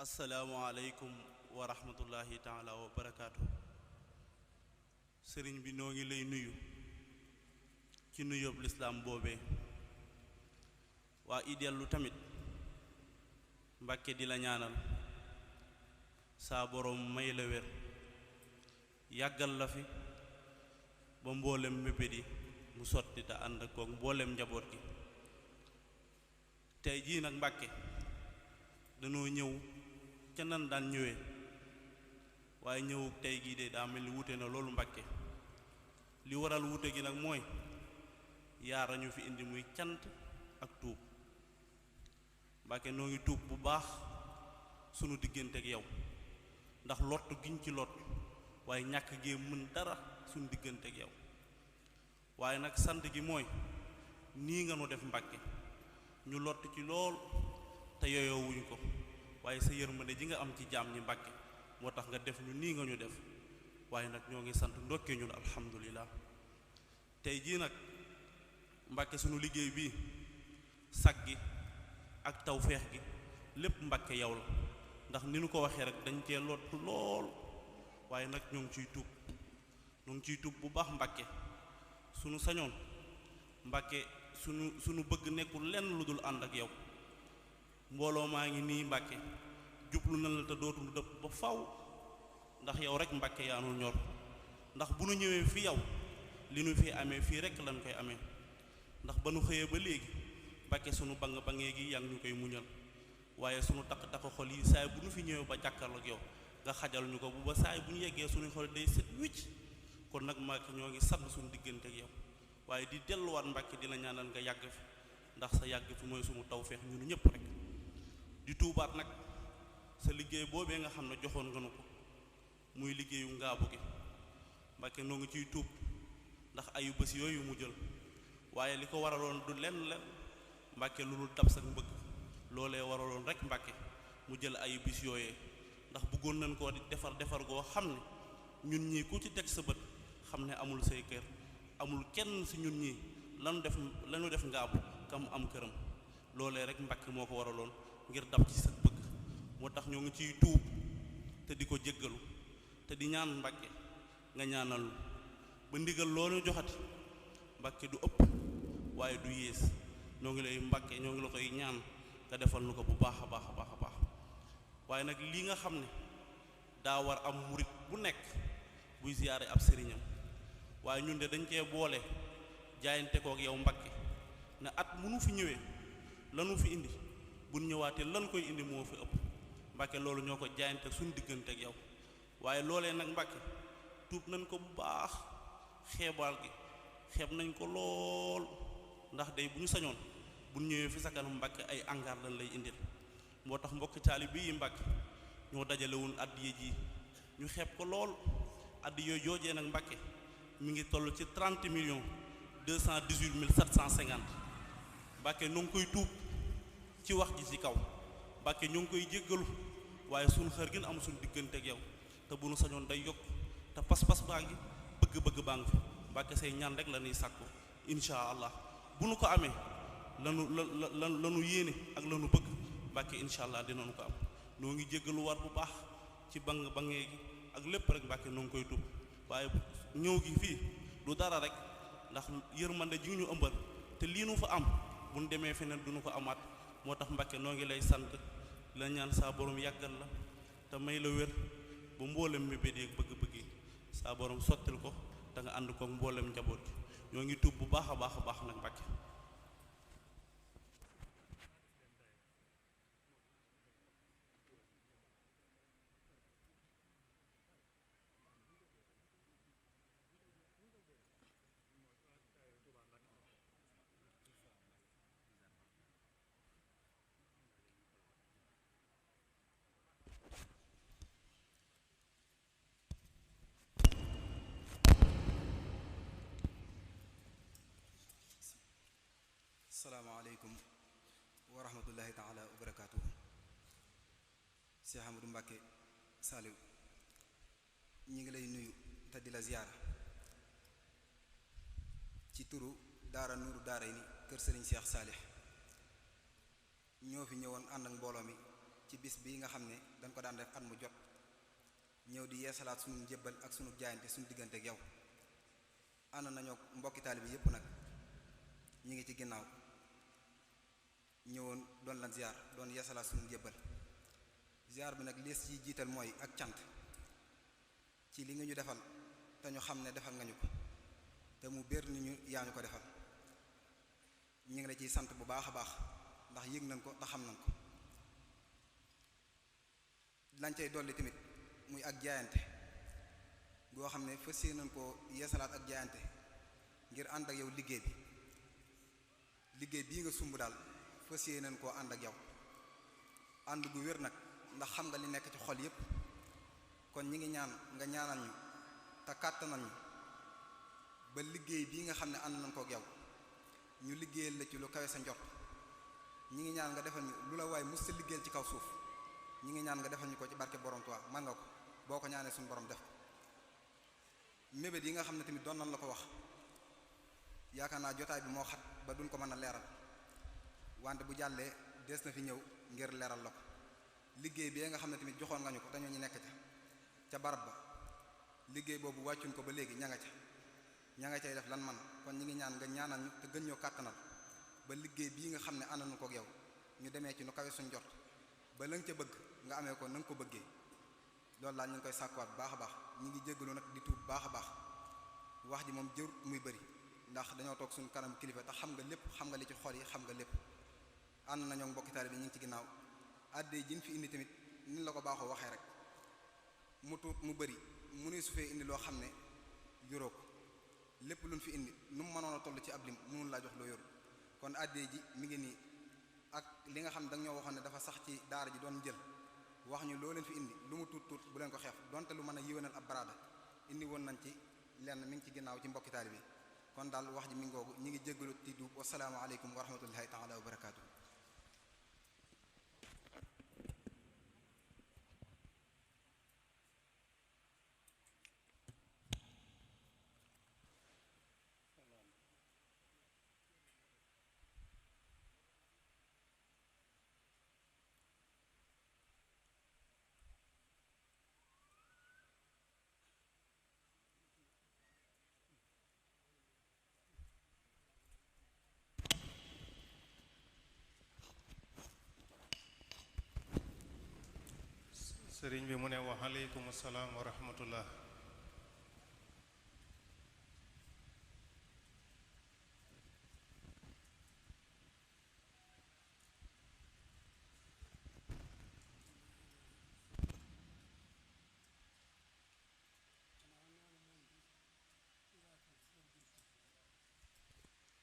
asalaamualeykum wa rahmatullahi taala wa barakaatu. sëriñ bi noo ngi lay nuyu ci nuyoob lislaam boobee waa idellu tamit Mbàkke di la ñaanal saa boroom may la wér yàggal la fi ba mboolem mébét yi mu sotti te ànd ak mboolem njaboot gi. tey jii nag Mbàkke danoo ñëw ca nan daan ñëwee waaye ñëw tey gii de daa mel ni wute na loolu Mbàkke li waral wute gi nag mooy yaara ñu fi indi muy cant ak tuub. Mbàkke noo ngi tuub bu baax sunu diggante ak yow ndax lott giñ ci lott waaye ñàkk gee mën dara sunu diggante ak yow waaye nag sant gi mooy nii nga nu def Mbàkke ñu lott ci lool te yooyoo wuñ ko waaye sa yërmande ji nga am ci jaam ñi Mbàkke moo tax nga def ñu nii nga ñu def waaye nag ñoo ngi sant ndokkee ñun alhamdulillah. tey jii nag Mbàkke sunu liggéey bii sag gi ak tawfeex gi lépp Mbàkke yow la ndax ni nu ko waxee rek dañ cee lottu lool waaye nag ñoo ngi ciy tuub bu baax Mbàkke sunu sañoon Mbàkke sunu bëgg nekkul lenn lu dul ànd ak yow. mbooloo maa ngi nii Mbàkke jublu na la te dootul dëpp ba faw ndax yow rek Mbàkke yaa nu ñor ndax bu nu ñëwee fi yow li nu fi amee fii rek lañ koy amee ndax ba nu xëyee ba léegi Mbàkke sunu bangee gi yaa ngi ñu koy muñal waaye sunu takk xol yi saay bu nu fi ñëwee ba jàkkaarloo ak yow nga xajal ñu ko bu ba saay bu ñu yeggee suñu xol day set wicc. kon nag Mbàkke ñoo ngi sant suñu diggante ak yow waaye di delluwaat Mbàkke di la ñaanal nga yàgg fi ndax sa yàgg fi mooy sunu tawfeex ñun ñëpp rek. di tuubaat nag sa liggéey boobee nga xam ne joxoon nga nu ko muy liggéeyu ngaabu gi Mbàkke noo ngi ciy tuub ndax ayu bés yooyu mu jël waaye li ko waraloon du lenn Mbàkke lu dul dab sa mbëgg loolee waraloon rek Mbàkke mu jël ayu bis yooyee ndax bëggoon nañ koo di defar goo xam ne ñun ñii ku ci teg sa bët xam ne amul say kër amul kenn si ñun ñii lanu def ngaabu kam am këram loolee rek Mbàkke moo ko waraloon ngir dab ci sa bëgg moo tax ñoo ngi ciy tuub te di ko jéggalu te di ñaan Mbàkke nga ñaanal ba ndigal loolu joxati Mbàkke du ëpp waaye du yées ñoo ngi lay Mbàkke ñoo ngi la koy ñaan nga defal nu ko bu baax a baax a baax a baax waaye nag lii nga xam ne daa war am murit bu nekk buy ziyaare ab sëriñam waaye ñun de dañ cee boole jaayante kook yow Mbàkke ne at mënu fi ñëwee lanu fi indi bu ñëwaatee lan koy indi moo fi ëpp Mbàkke loolu ñoo ko jaayante suñu diggante ak yow waaye loolee nag Mbàkke tuub nañ ko bu baax xeebaal gi xeeb nañ ko lool ndax day bu ñu sañoon bu ñëwee fi sa kanam Mbàkke ay angaar lañ lay indil moo tax mbokk taalibe yi Mbàkke ñoo dajalewul addiya ji ñu xeeb ko lool addiya yooyu joojee nag Mbàkke mi ngi toll ci 30 millions 218 mille 750 Mbàkke ñoo ngi koy tuub ci wax ji ci kaw Mbàkke ñoo ngi koy jéggalu waaye suñu xër gën am suñu diggante ak yow te bu nu sañoon day yokk te pas-pas baa ngi bëgg-bëgg baa ngi fi Mbàkke say ñaan rek la ñuy sàkku insha allah bu nu ko amee lanu yéene ak lanu bëgg Mbàkke insha allah dinañu ko am noo ngi jéggalu war bu baax ci bangee gi ak lépp rek Mbàkke noo ngi koy tuub waaye ñëw gi fii du dara rek ndax yërmande ji ñu ëmbal te lii nu fa am bu nu demee feneen du nu ko amaat moo tax Mbàkke noo ngi lay sant la ñaan saa borom yàggal la te may la wér ba mboolem mébét yi ak bëgg-bëgg yi saa borom sottil ko te nga ànd ko mboolem njaboot gi ñoo ngi tuub bu baax a baax a baax nag Mbàkke. asalaamaaleykum wa rahmatullahi taala wa barakaatuhu. Cheikh Amadou Mbacké Saliou ñi ngi lay nuyu te di la ziyaara ci turu daara nuuru daara yi ni kër Serigne Cheikh Salih ñoo fi ñëwoon ànd ak mbooloo mi ci bis bii nga xam ne dañ ko daan def at mu jot ñëw di yeesalaat sunu njébbal ak sunu jaayante sunu diggante ak yow ànd nañoo mbokki taalibe bi yépp nag ñi ngi ci ginnaaw ñëwoon doon lan ziar doon yeesalaat sunu njébbal ziar bi nag lees ci jiital mooy ak cant ci li nga ñu defal te ñu xam ne defal nga ñu ko te mu bér ni ñu yaa ñu ko defal ñu ngi la ciy sant bu baax a baax ndax yëg nañ ko te xam nañ ko lañ cay dolli tamit muy ak jaayante goo xam ne fas yéene nañ ko yeesalaat ak jaayante ngir ànd ak yow liggéey bii nga sumb daal fas yéene nañ koo ànd ak yow ànd gu wér nag ndax xam nga li nekk ci xol yépp kon ñi ngi ñaan nga ñaanal ñu te kàttanal ñu ba liggéey bii nga xam ne ànd nañ ko ak yow ñu liggéeyal la ci lu kawe sa njort ñi ngi ñaan nga defal ñu lu la waay mës sa liggéeyal ci kaw suuf ñi ngi ñaan nga defal ñu ko ci barke borom Tuubaa man nga ko boo ko ñaanee suñu borom def ko mébét yi nga xam ne tamit doon nañ la ko wax yaakaar naa jotaay bi moo xat ba duñ ko mën a leeral wante bu jàllee des na fi ñëw ngir leeral la ko liggéey bi nga xam ne tamit joxoon nga ñu ko te ñoo ñu nekk ca barab ba liggéey boobu wàccuñ ko ba léegi ña nga cay def lan man kon ñi ngi ñaan nga ñaanal ñu te gën ñoo kàttanal ba liggéey bii nga xam ne ànd nañu ko ak yow ñu demee ci nu kawe suñ jot ba la nga ca bëgg nga amee ko na nga ko bëggee loolu laa ñu ngi koy sàkkuwaat bu baax a baax ñi ngi jéggalu nag di tuub baax a baax wax ji moom jër muy bëri ndax dañoo toog suñu kanam kilifa te xam nga lépp xam nga li ci xol yi xam nga lépp ànd nañoo mbokki taalibe bi ñu ngi ci ginnaaw àddee ji ñu fi indi tamit ni la ko baaxoo waxee rek mu tuut mu bëri mu ne su fee indi loo xam ne yoroo ko lépp luñ fi indi nu mu mënoon a toll ci ab lim mënul laa jox loo yoru kon àddee ji mi ngi nii ak li nga xam ne danga ñoo waxoon ne dafa sax ci daara ji doon jël wax ñu loo leen fi indi lu mu tuut tuut bu leen ko xeef donte lu mën a yéwénal ab baraada indi woon nañ ci lenn mi ngi ci ginnaaw ci mbokki taalibe bi kon daal wax ji mi ngoogu ñi ngi jéggalu ti duub wasalaamu aleykum wa rahmatullahi taala wa barakaatu. sëriñ bi mu ne wa aleykum salaam wa rahmatullah.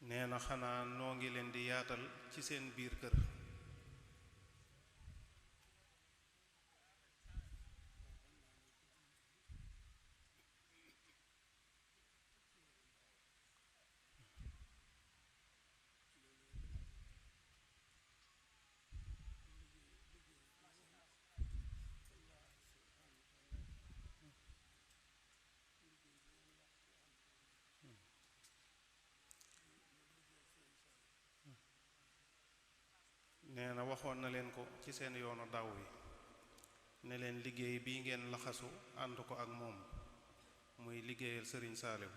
nee na xanaa noo ngi leen di yaatal ci seen biir kër. nee na waxoon na leen ko ci seen yoonu daw wi ne leen liggéey bii ngeen laxasu ànd ko ak moom muy liggéeyal sëriñ Saaliw.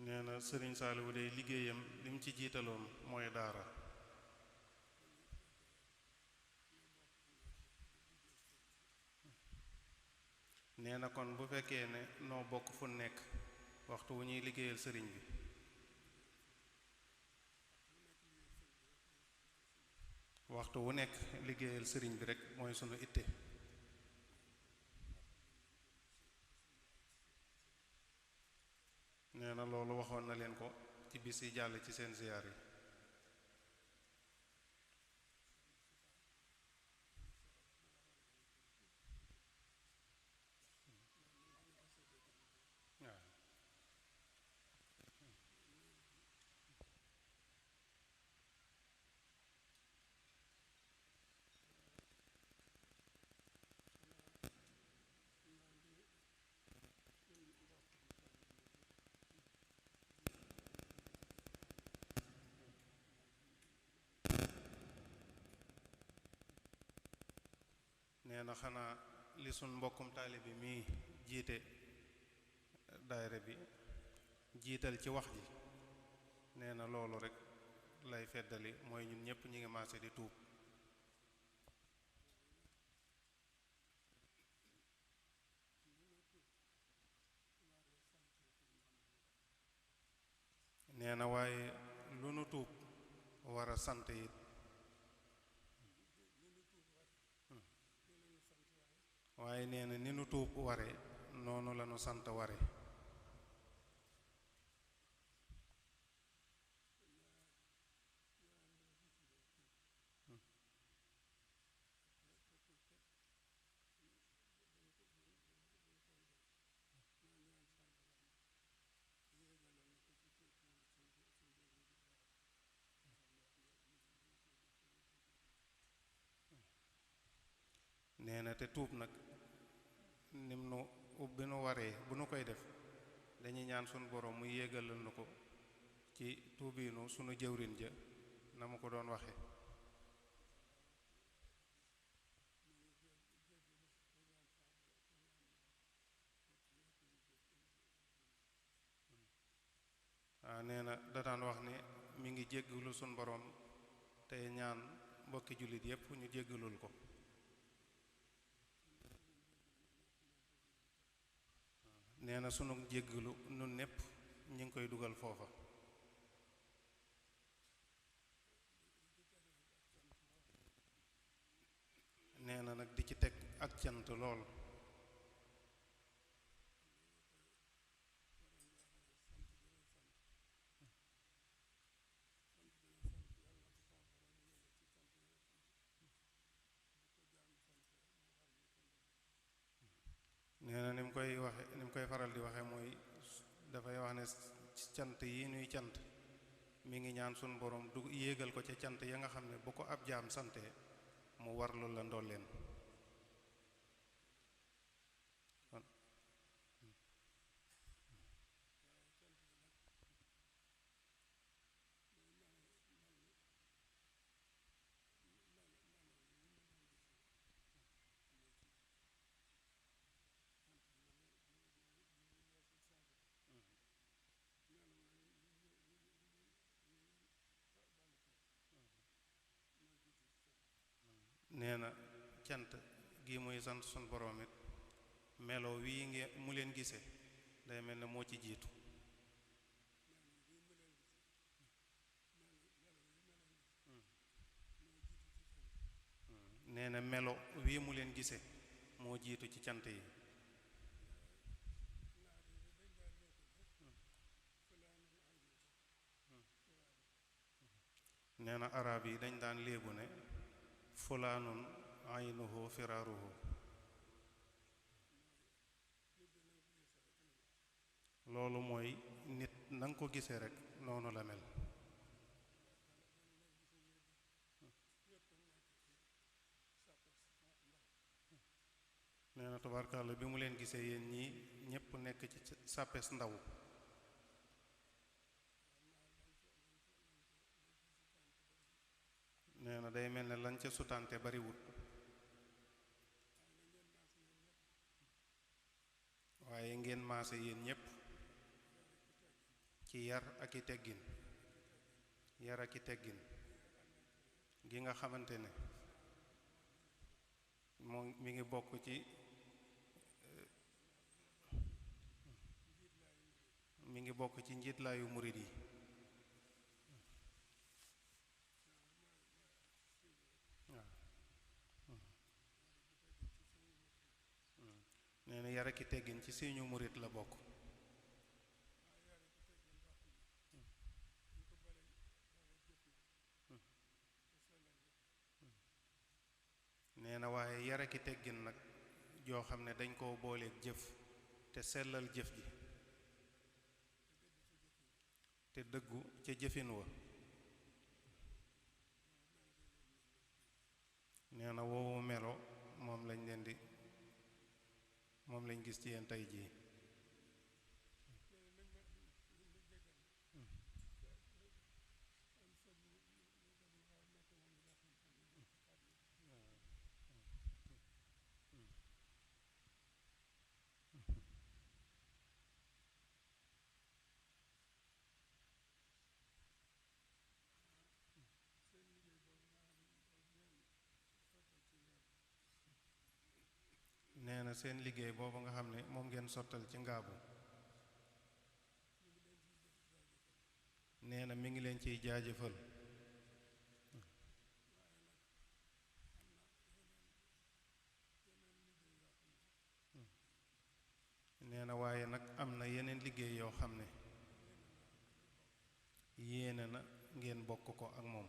nee na sëriñ Saaliw day liggéeyam lim ci jiitaloon mooy daara. nee na kon bu fekkee ne noo bokk fu nekk waxtu wu ñuy liggéeyal sëriñ bi waxtu wu nekk liggéeyal sëriñ bi rekk mooy sunu itte. nee na loolu waxoon na leen ko ci bis yi jàll ci seen ziyaar yi. waaw nee na xanaa li suñ mbokkum taalibe bi mii jiite daayira bi jiital ci wax ji nee na loolu rek lay feddali mooy ñun ñëpp ñi ngi maase di tuub nee na waaye lu nu tuub war a sant it waaye nee na ni nu tuub ware noonu la nu sant ware nee na te tuub nag nim nu bi nu waree bu nu koy def dañuy ñaan sunu borom mu yéegalal nu ko ci tuubiinu sunu jëwrin ja na mu ko doon waxe waaw nee na da daan wax ne mi ngi jéggalu sunu borom tey ñaan mbokki jullit yépp ñu jéggalul ko nee na sunu jéggalu nun népp ñu ngi koy dugal foofa nee na nag di ci teg ak cant lool nee na ni mu koy waxe ni mu koy faral di waxe mooy dafay wax ne cant yi nuy cant mi ngi ñaan sunu borom du yéegal ko ca cant ya nga xam ne bu ko ab jaam sante mu warlu la ndolleen nee na cant gi muy sant sun borom it melo wii nge mu leen gisee day mel ne moo ci jiitu nee na melo wii mu leen gisee moo jiitu ci cant yi nee na arab yi dañ daan léebu ne fulaanun aynuhu firaaruhu loolu mooy nit na nga ko gisee rek noonu la mel nee na tubaarkàlla bi mu leen gisee yéen ñi ñépp nekk ci sàppes ndaw nee na day mel ne lañ ca sutante bariwut waaye ngeen maase yéen ñépp ci yar ak i teggin yar ak i teggin gi nga xamante ne moo mi ngi bokk ci mi ngi bokk ci njiitlaayu murit yi nee na yar ak i teggin ci seenu murit la bokk nee na waaye yar ak i teggin nag joo xam ne dañ koo booleeg jëf te sellal jëf ji te dëggu ca jëfin wa nee na woowu melo moom lañ gis ci yéen tey jii na seen liggéey boobu nga xam ne moom ngeen sottal ci ngaabu nee na mi ngi leen ciy jaajëfal nee na waaye nag am na yeneen liggéey yoo xam ne yéene na ngeen bokk ko ak moom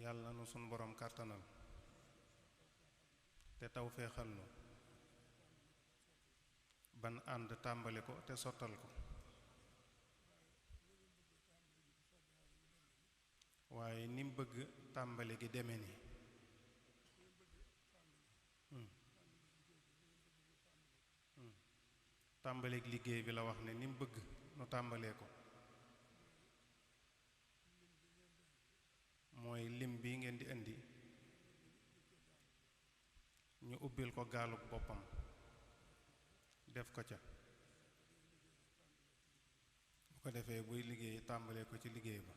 yàlla na nu sunu borom kàttanal te taw feexal nu ban ànd tàmbali ko te sottal ko waaye ni mu bëgg tàmbali gi deme ni tàmbaleeg liggéey bi la wax ne ni mu bëgg nu tàmbalee ko mooy lim bi ngeen di indi ñu ubbil ko gaalub boppam def ko ca bu ko defee buy liggéey tàmbalee ko ci liggéey ba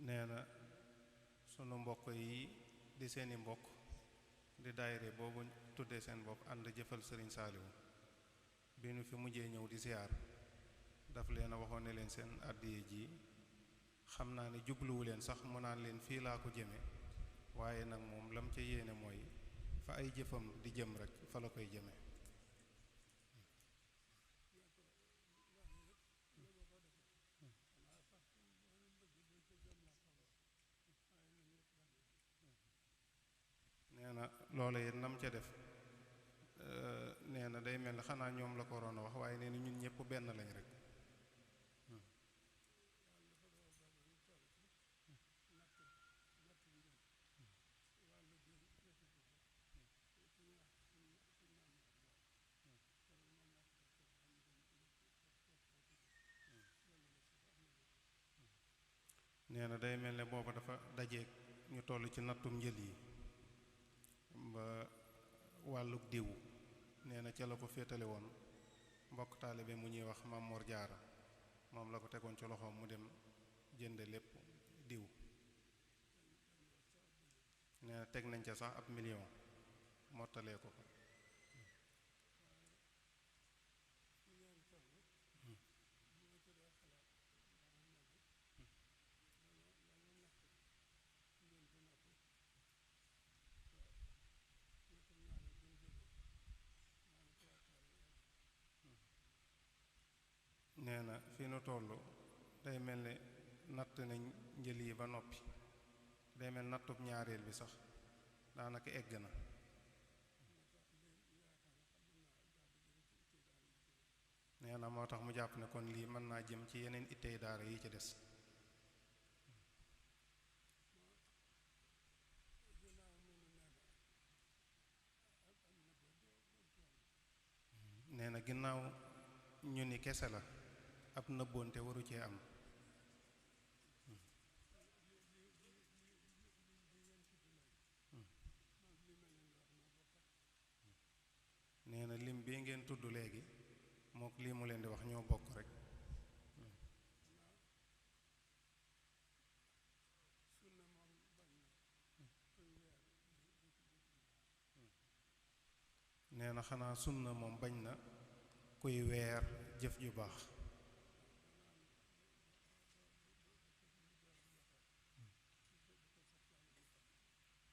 nee na sunu mbokk yi di seeni mbokk di daayire boobu tuddee seen bopp ànd jëfal sëriñ Saaliwu bi nu fi mujjee ñëw di siyaar daf leen a waxoon ne leen seen àddiye ji xam naa ne jubluwu leen sax mu naan leen fii laa ko jëme waaye nag moom lam ca yéene mooy fa ay jëfam di jëm rek fa la koy jëme nee na loola it nam ca def nee na day mel ne xanaa ñoom la ko waroon a wax waaye nee na ñun ñëpp benn lañ rek nee na day mel ne booba dafa dajeeg ñu toll ci nattum njël yi ba wàlluk diwu nee na ca la ko féetale woon mbokk taalibe mu ñuy wax Maam Mor Jaara moom la ko tegoon ci loxoom mu dem jënde lépp diw nee na teg nañ ca sax ab million mottalee ko ko nee na fi nu toll day mel ne natt nañ njël yi ba noppi day mel nattub ñaareel bi sax daanaka egg na nee na moo tax mu jàpp ne kon lii mën naa jëm ci yeneen ittey daara yi ci des nee na ginnaaw ñu ni kese la ab nëbboonte waru cee am nee na lim bi ngeen tudd léegi mook lii mu leen di wax ñoo bokk rek nee na xanaa sunna moom bañ na kuy weer jëf ju baax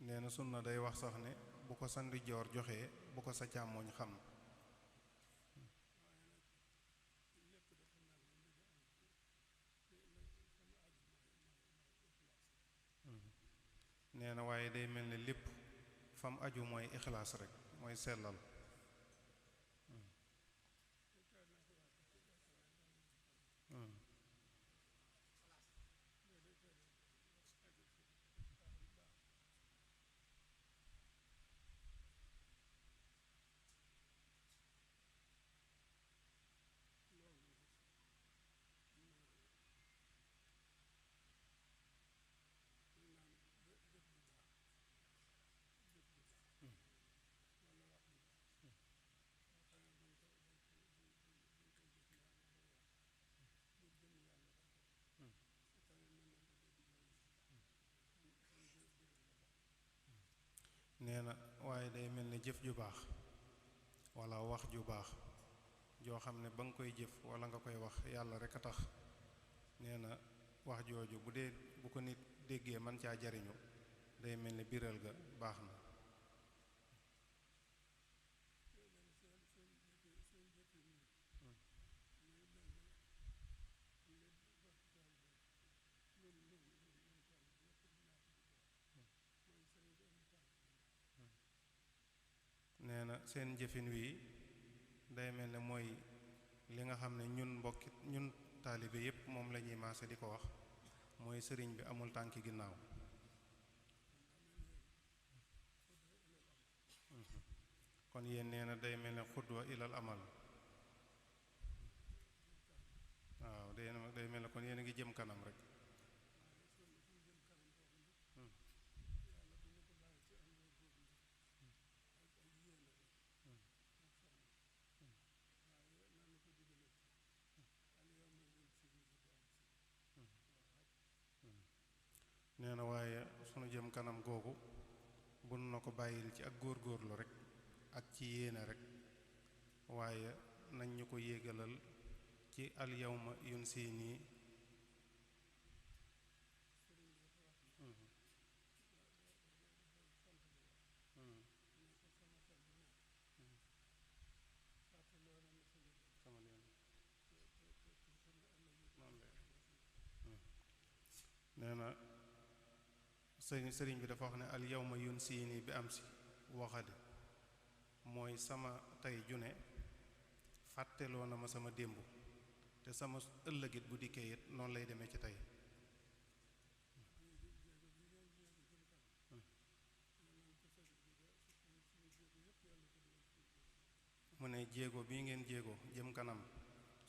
nee na sunna day wax sax ne bu ko sa ndijoor joxee bu ko sa càmmooñ xam nee na waaye day mel ne lépp fam aju mooy ixlaas rek mooy sellal. nee na waaye day mel ne jëf ju baax walla wax ju baax joo xam ne ba nga koy jëf walla nga koy wax yàlla rek a tax nee na wax jooju bu ko nit déggee man caa jariñu day mel ne biral ga baax na. nee na seen jëfin wii day mel ne mooy li nga xam ne ñun taalibe yépp moom la ñuy maase di ko wax mooy sëriñ bi amul tànki ginnaaw. kon yéen nee na day mel ne xudwa ilal amal. waaw day mel ne kon yéen a ngi jëm kanam rek. nee na waaye sunu jëm kanam googu bun na ko bàyyil ci ak góorgóorlu rek ak ci yéene rek waaye nañ ñu ko yéegalal ci al yawma yunsini. nee na sëriñ bi dafa wax ne al yawma yunsini bi am si waxade mooy sama tey june fàtteloo na ma sama démb te sama ëllëgit bu dikkee it noonu lay demee ci tey. mu ne jéego bii ngeen jéego jëm kanam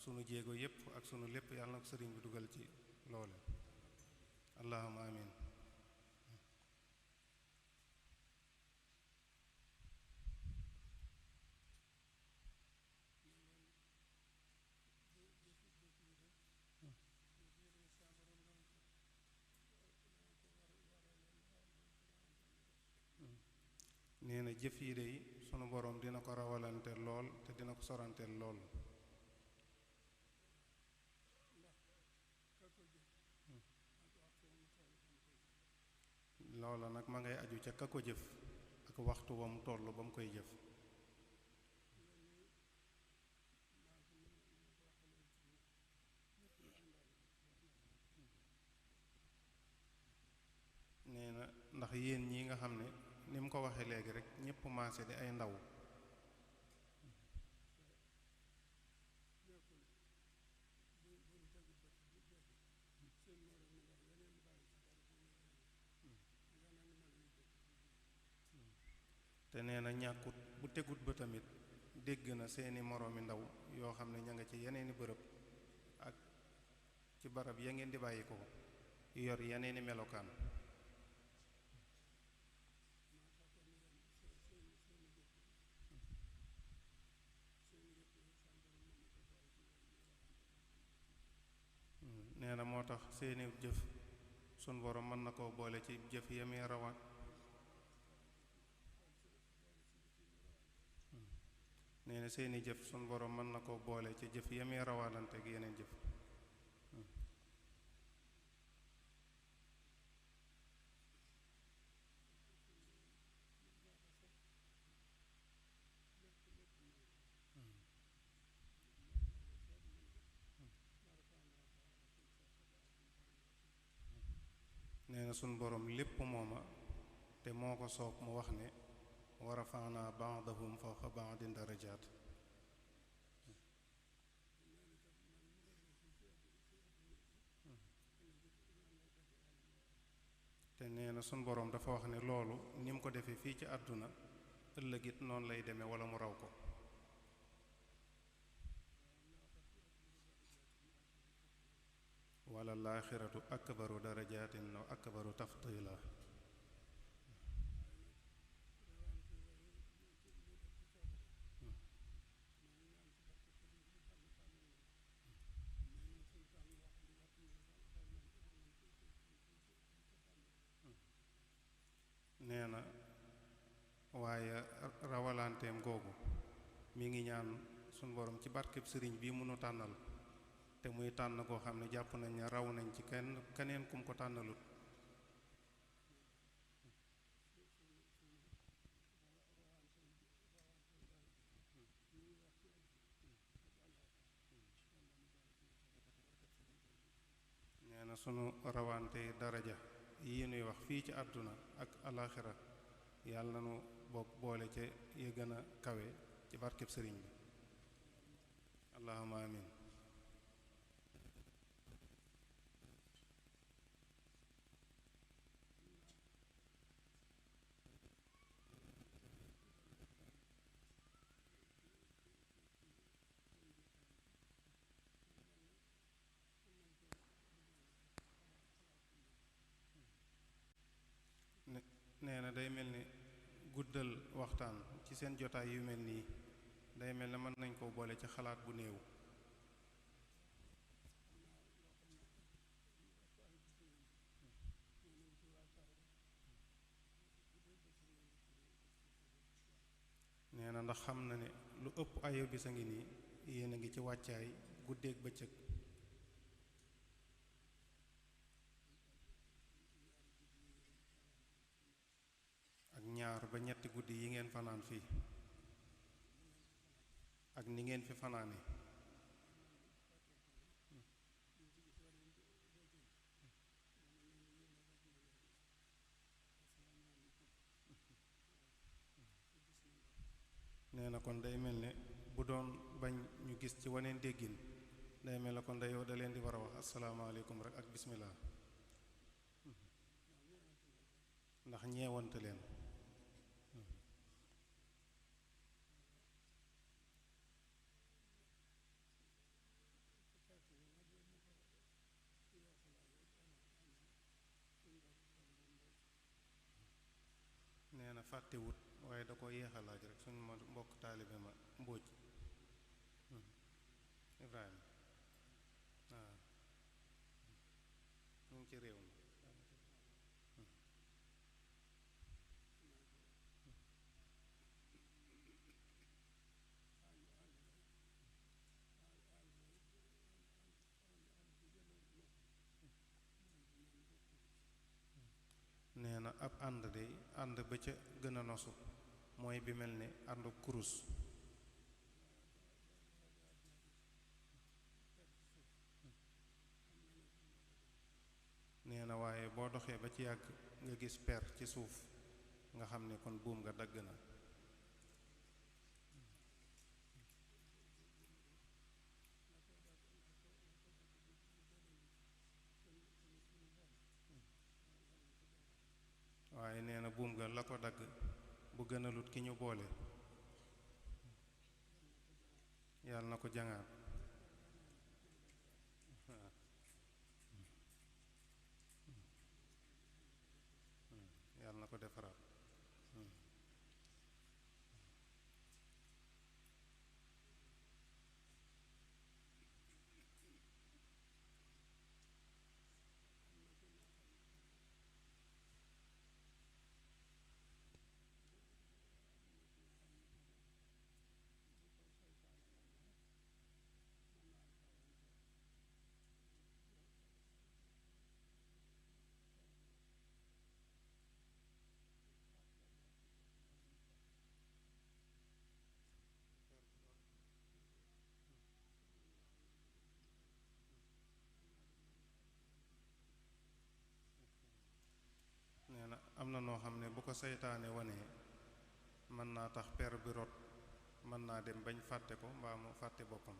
sunu jéego yépp ak sunu lépp yàlla na ko sëriñ bi dugal ci loole allahumma amin. nee na jëf yi dey sunu boroom dina ko rawalante lool te dina ko soranteel lool. loola nag ma ngay aju ca ka ko jëf ak waxtu wa mu toll ba mu koy jëf. nee na ndax yéen ñi nga xam ne ni mu ko waxee léegi rek ñépp maase di ay ndaw. te nee na ñàkkut bu tegut ba tamit dégg na seeni moroomi ndaw yoo xam ne ña nga ci yeneeni bërëb ak ci barab ya ngeen di bàyyi ko yor yeneeni melokaan. nee na moo tax seeni jëf sun borom mën na koo boole ci jëf yami rawat. nee na seeni jëf sun borom mën na koo boole ci jëf yami rawalante ak yeneen jëf. nee na sun borom lépp mooma te moo ko soob mu wax ne wa rafa'na ba'dahum fawqa ba'din darajaat. te nee na sun boroom dafa wax ne loolu ni mu ko defee fii ci àdduna ëllëg it noonu lay demee wala mu raw ko. wala laaxiratu akbaru darajaatin wa akbaru tafdila. nee na waaye rawalanteem googu mi ngi ñaan sun borom ci barkeb sëriñ bii mënu tànnal te muy tànn koo xam ne jàpp nañ ne raw nañ ci keneen kum ko tànnalut. nee na sunu rawante daraja yi nuy wax fii ci àdduna ak alaxira yàlla na nu bokk boole ca ya gën a kawe ci barkeb sëriñ bi. allahumma amin. nee na day mel ni guddal waxtaan ci seen jotaay yu mel nii day mel ne mën nañ koo boole ci xalaat bu néew. nee na ndax xam na ne lu ëpp ayo bis a ngi nii yéen a ngi ci wàccaay guddeeg bëccëg. ak ñaar ba ñetti guddi yi ngeen fanaan fii ak ni ngeen fi fanaane. nee na kon day mel ne bu doon bañ ñu gis ci waneen déggin day mel ne kon day yow da leen di war a wax asalaamaaleykum rek ak bismillah ndax ñeewante leen. nee na fàttewut waaye da ko yéexa laaj rek suñu mbokk taalibe ma mbóoj Ibrahima waaw mu ngi ci réew mi. nee na ab ànd de ànd ba ca gën a nosu mooy bi mel ni àndu kurus. nee na waaye boo doxee ba ci yàgg nga gis per ci suuf nga xam ne kon buum nga dagg na. waaye nee na buum ga la ko dagg bu gënalut ki ñu boole yàlla na ko jangaat. yàlla na ko defaraat. am na noo xam ne bu ko seytaane wanee mën naa tax per bi rot, mën naa dem bañ fàtte ko mbaa mu fàtte boppam.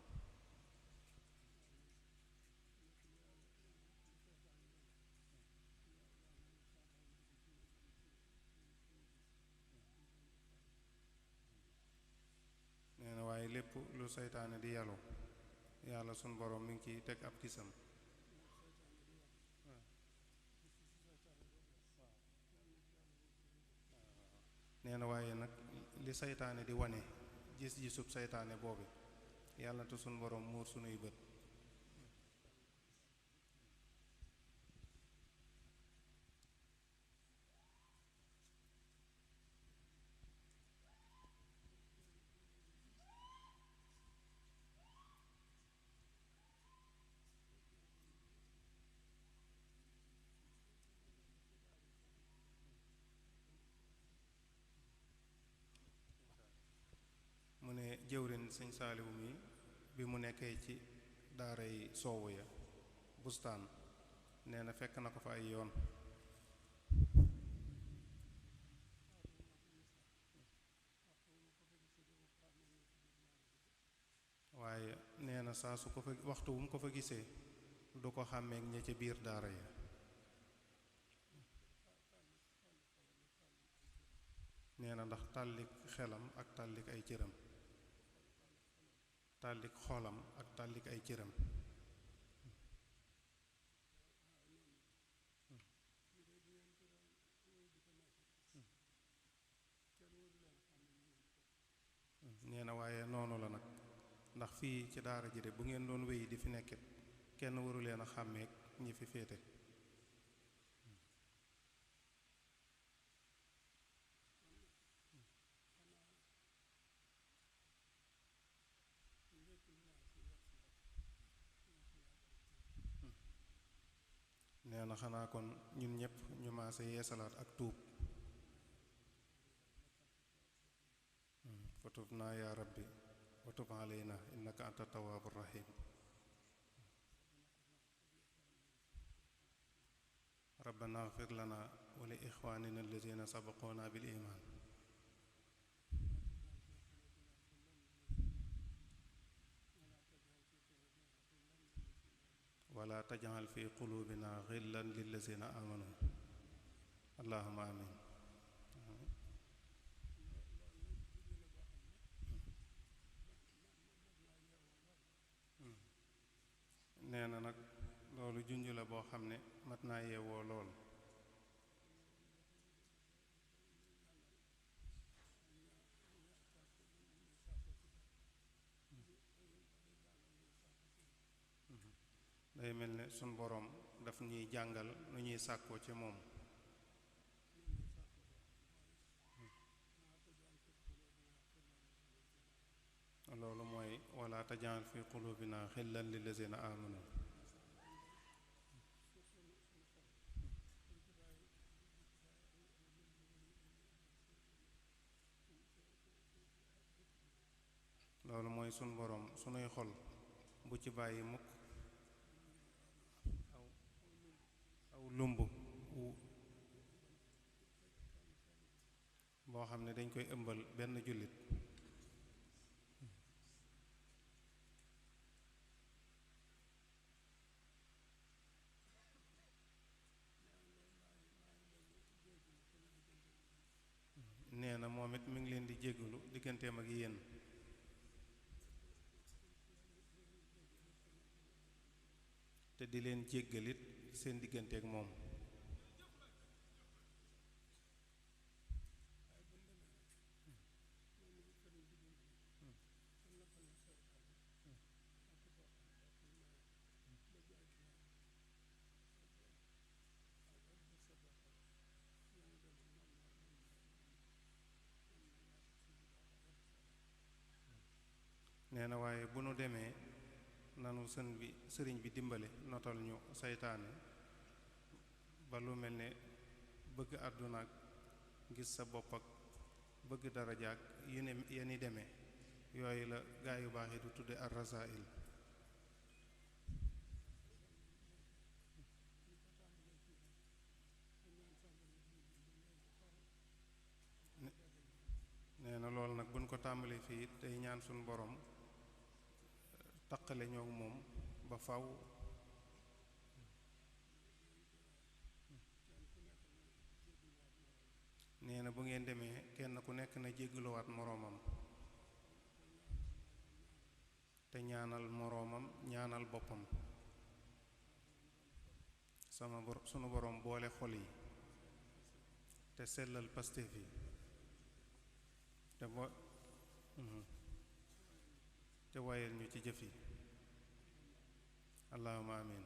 nee na waaye lépp lu seytaane di yalu yàlla sun borom mi ngi ciy teg ab gisam. nee na waaye nag li seytaane di wane gis-gisub seytaane boobu yàlla te sun borom muur sunuy bët. mu ne jëwrin sëñ Saaliwu mi bi mu nekkee ci daaray soowu ya bustaan nee na fekk na ko fa ay yoon. waaye nee na saa su ko fa waxtu wu mu ko fa gisee du ko xàmmeek ña ca biir daara ya. nee na ndax tàllik xelam ak tàllik ay cëram, tàllik xolam ak tàllik ay cëram. nee na waaye noonu la nag ndax fii ci daara ji de bu ngeen doon wéy di fi nekkit kenn waru leen a xàmmeek ñi fi féete. nee na xanaa kon ñun ñëpp ñu maase yeesalaat ak tuub. fa tub naa yaa rabbi wa tub alayna innaka anta tawaabu rahim. rabbana agfir lana wa li ixwanina allazina sabaquna bil iman wala tajal fi qulubina xillan lillazina amanu allahumma amin. nee na nag loolu junj la boo xam ne mat naa yeewoo lool. day mel ne sun boroom daf ñuy jàngal nu ñuy sàkkoo ci moom. loolu mooy wala tajal fi qulubina xillan lillazina amanu. loolu mooy sun boroom sunuy xol bu ci bàyyi mukk aw lumb boo xam ne dañ koy ëmbal benn jullit. nee na moom it mi ngi leen di jéggalu digganteem ak yéen. te di leen jéggalit seen digganteek moom. nee na waaye bu nu demee nanu sëriñ bi dimbale notal ñu saytaane ba lu mel ne bëgg àdduna ak gis sa bopp ak bëgg daraja ak yeni demee yooyu la gaa yu baax yi du tudde ar-rasaa'il. tàmbali fii tey ñaan suñu borom taqale ñoo moom ba faw. nee na bu ngeen demee kenn ku nekk na jéggaluwaat moroomam te ñaanal moroomam ñaanal boppam sunu borom boole xol yi te sellal Pastef yi te wayal ñu ci jëf yi allahumma amin.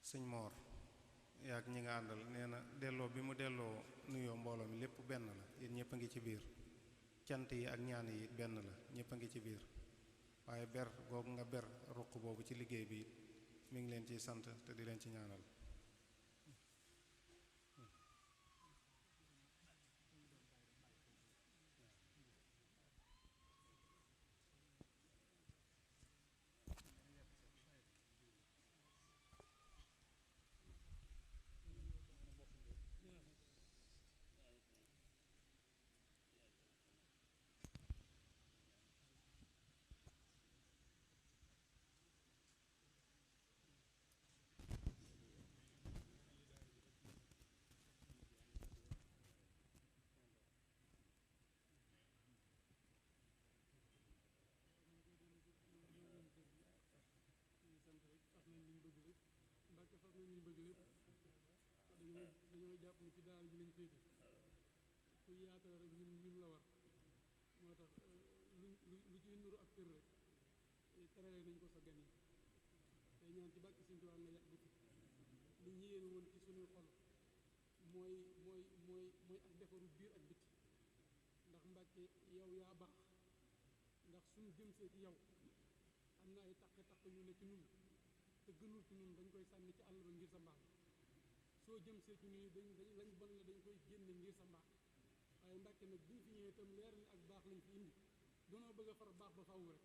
sëñ Moor yaag ñi nga àndal nee na delloo bi mu delloo nuyoo mbooloo mi lépp benn la yéen ñëpp a ngi ci biir cant yi ak ñaan yi benn la ñëpp a ngi ci biir waaye ber googu nga ber ruq boobu ci liggéey bi mi ngi leen ciy sant te di leen ci ñaanal. dañoo jàpp ne ci daara ji lañ féete ku yaatal rek ñun la war moo tax lu ci nuru ak kër rek terale nañ ko sa gan yi tey ñaan ci bàkki Sëñ Tuubaa nga yàq bu li ñu yéene woon ci suñuy xol mooy ak defaru biir ak biti ndax Mbàkke yow yaa baax ndax suñu jëm see ci yow am na ay taq yu ne ci ñun te gënul ci ñun dañ koy sànni ci àll ba ngir sa mbaax soo jëm see ci nii lañ bon la dañ koy génne ngir sa mbaax waaye Mbàkke nag bi ñu fi ñëwee itam leer ni ak baax lañ fi indi danoo bëgg a far baax ba faaw rek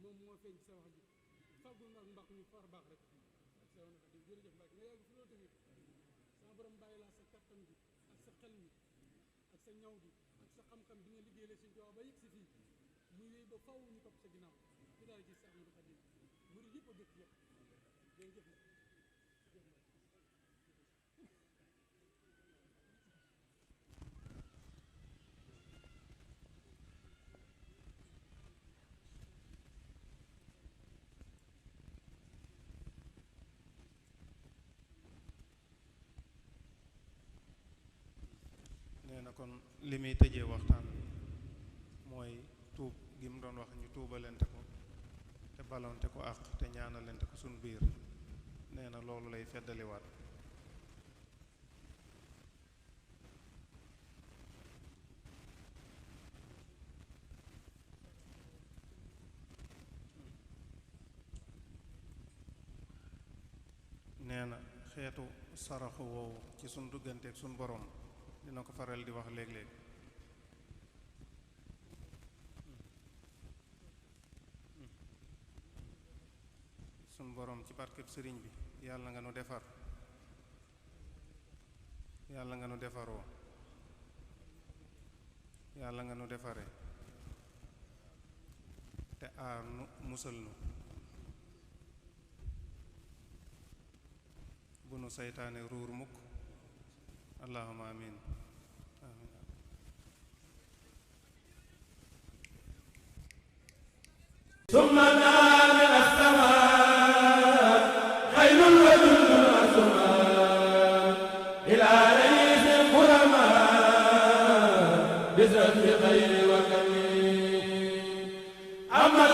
moom moo feeñ ci sa wax ji fàggul nag mbaax ñu far baax rek ak sa woon xadim jërëjëf Mbàkke nga yàgg fi loolu tamit sama borom bàyyi laa sa kattan bi ak sa xel mi ak sa ñaw bi ak sa xam-xam bi nga liggéey la Sëñ Tuubaa ba yëg si fii muy wéy ba faaw ñu topp sa ginnaaw ci daal ci sa Ahmadu Xadim murid yëpp a dëkk yëpp jërëjëf la nee na kon li muy tëjee waxtaan mooy tuub gi mu doon wax ñu tuubalante ko te balonte ko àq te ñaanalante ko suñ biir nee na loolu lay feddaliwaat. nee na xeetu saraxu woowu ci suñ dugganteeg suñ borom dina ko faral di wax léeg-léeg suñ borom ci barkeb sëriñ bi yàlla nga nu defar yàlla nga nu defaroo yàlla nga nu defare te aar nu musal nu bu nu saytaane ruur mukk allahumma amin amin ثم من السماء خيل وجند السماء إلى رئيس الكرماء بزرف خير وكريم أما